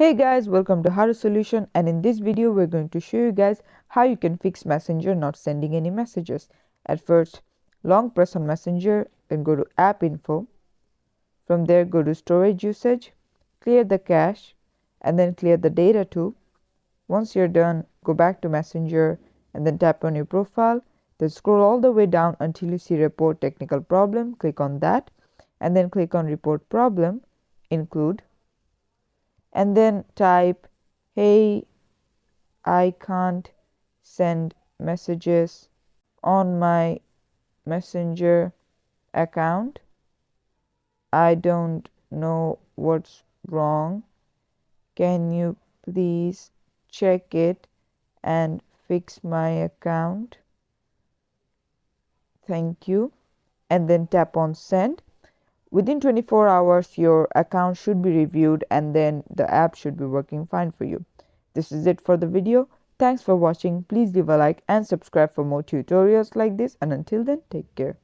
Hey guys, welcome to Haru Solution, and in this video we're going to show you guys how you can fix Messenger not sending any messages. At first, long press on Messenger, then go to app info. From there go to storage usage, clear the cache, and then clear the data too. Once you're done, go back to Messenger and then tap on your profile, then scroll all the way down until you see report technical problem. Click on that and then click on report problem, include, and then type, hey, I can't send messages on my Messenger account. I don't know what's wrong. Can you please check it and fix my account? Thank you. And then tap on send. Within 24 hours, your account should be reviewed and then the app should be working fine for you. This is it for the video. Thanks for watching. Please leave a like and subscribe for more tutorials like this. And until then, take care.